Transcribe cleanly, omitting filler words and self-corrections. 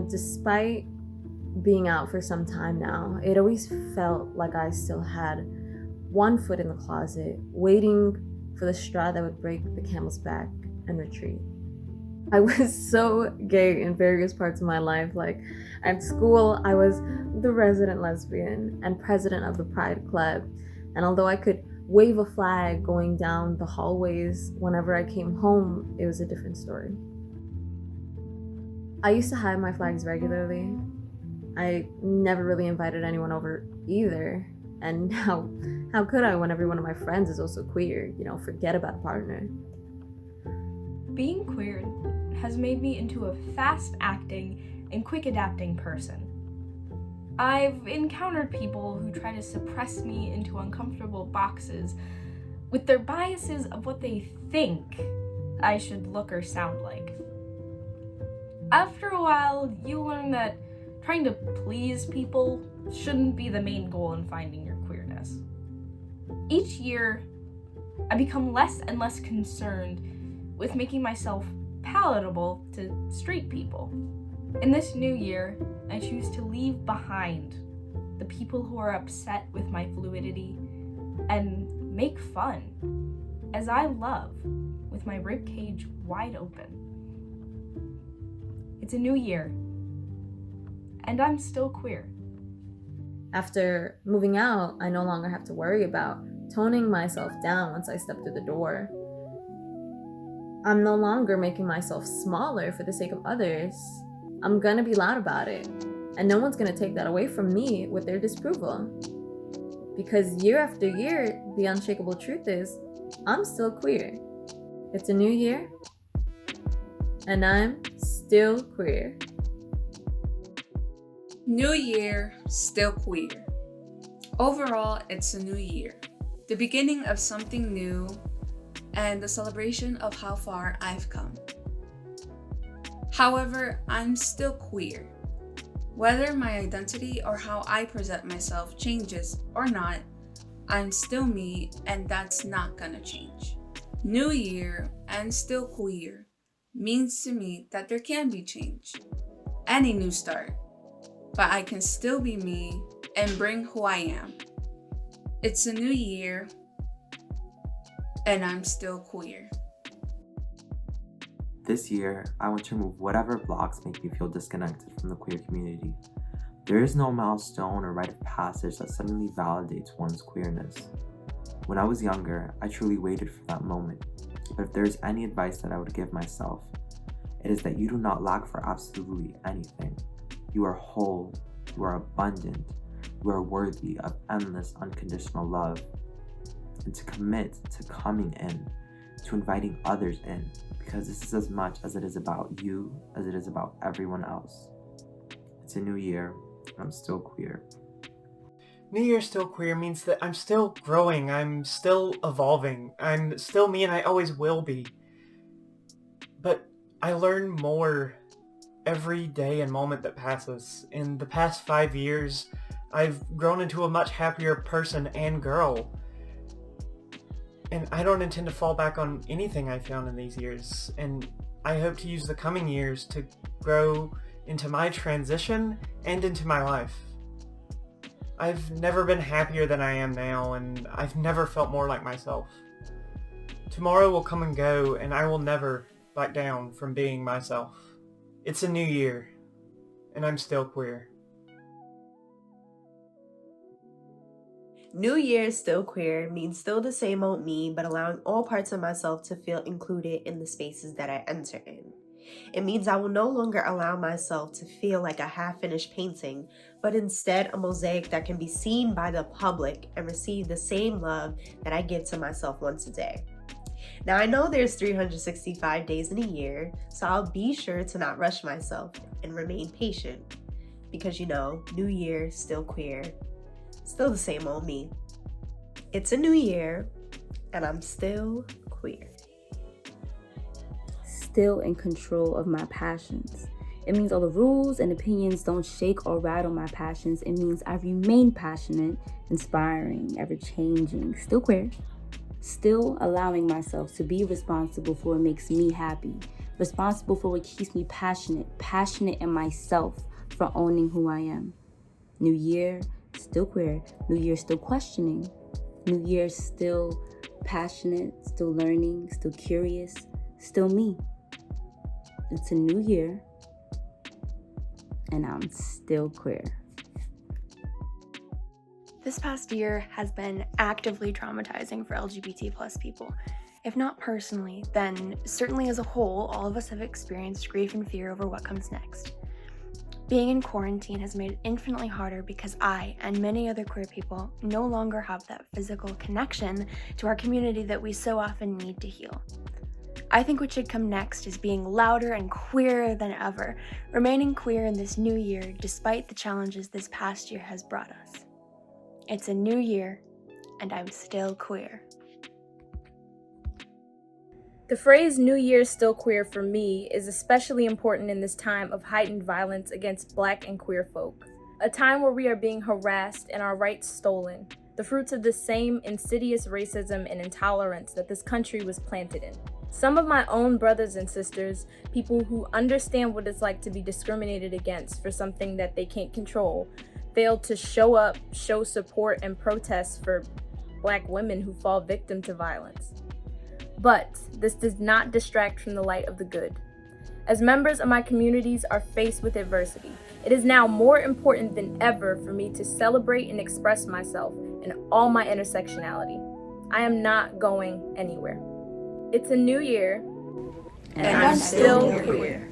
Despite being out for some time now, it always felt like I still had one foot in the closet, waiting for the straw that would break the camel's back and retreat. I was so gay in various parts of my life. Like at school, I was the resident lesbian and president of the Pride Club. And although I could wave a flag going down the hallways whenever I came home, it was a different story. I used to hide my flags regularly. I never really invited anyone over either. And how could I when every one of my friends is also queer? Forget about a partner. Being queer has made me into a fast-acting and quick-adapting person. I've encountered people who try to suppress me into uncomfortable boxes with their biases of what they think I should look or sound like. After a while, you learn that trying to please people shouldn't be the main goal in finding your queerness. Each year, I become less and less concerned with making myself palatable to straight people. In this new year, I choose to leave behind the people who are upset with my fluidity and make fun, as I love, with my ribcage wide open. It's a new year, and I'm still queer. After moving out, I no longer have to worry about toning myself down once I step through the door. I'm no longer making myself smaller for the sake of others. I'm gonna be loud about it, and no one's gonna take that away from me with their disapproval. Because year after year, the unshakable truth is, I'm still queer. It's a new year, and I'm still queer. New year, still queer. Overall, it's a new year. The beginning of something new and the celebration of how far I've come. However, I'm still queer. Whether my identity or how I present myself changes or not, I'm still me, and that's not gonna change. New year and still queer means to me that there can be change. Any new start. But I can still be me and bring who I am. It's a new year, and I'm still queer. This year, I want to remove whatever blocks make me feel disconnected from the queer community. There is no milestone or rite of passage that suddenly validates one's queerness. When I was younger, I truly waited for that moment. But if there is any advice that I would give myself, it is that you do not lack for absolutely anything. You are whole, you are abundant, you are worthy of endless unconditional love. And to commit to coming in, to inviting others in, because this is as much as it is about you as it is about everyone else. It's a new year, and I'm still queer. New Year Still Queer means that I'm still growing, I'm still evolving, I'm still me and I always will be. But I learn more every day and moment that passes. In the past 5 years, I've grown into a much happier person and girl. And I don't intend to fall back on anything I found in these years. And I hope to use the coming years to grow into my transition and into my life. I've never been happier than I am now, and I've never felt more like myself. Tomorrow will come and go, and I will never back down from being myself. It's a new year, and I'm still queer. New Year Still Queer means still the same old me, but allowing all parts of myself to feel included in the spaces that I enter in. It means I will no longer allow myself to feel like a half-finished painting, but instead a mosaic that can be seen by the public and receive the same love that I give to myself once a day. Now I know there's 365 days in a year, so I'll be sure to not rush myself and remain patient. Because new year, still queer, still the same old me. It's a new year, and I'm still queer. Still in control of my passions. It means all the rules and opinions don't shake or rattle my passions. It means I remain passionate, inspiring, ever-changing, still queer. Still allowing myself to be responsible for what makes me happy, responsible for what keeps me passionate in myself, for owning who I am. New year, still queer. New year, still questioning. New year, still passionate, still learning, still curious, still me. It's a new year, and I'm still queer. This past year has been actively traumatizing for LGBT plus people. If not personally, then certainly as a whole, all of us have experienced grief and fear over what comes next. Being in quarantine has made it infinitely harder because I and many other queer people no longer have that physical connection to our community that we so often need to heal. I think what should come next is being louder and queerer than ever, remaining queer in this new year despite the challenges this past year has brought us. It's a new year, and I'm still queer. The phrase New Year's Still Queer for me is especially important in this time of heightened violence against Black and queer folk. A time where we are being harassed and our rights stolen, the fruits of the same insidious racism and intolerance that this country was planted in. Some of my own brothers and sisters, people who understand what it's like to be discriminated against for something that they can't control, failed to show up, show support, and protest for Black women who fall victim to violence. But this does not distract from the light of the good. As members of my communities are faced with adversity, it is now more important than ever for me to celebrate and express myself in all my intersectionality. I am not going anywhere. It's a new year, and I'm still queer.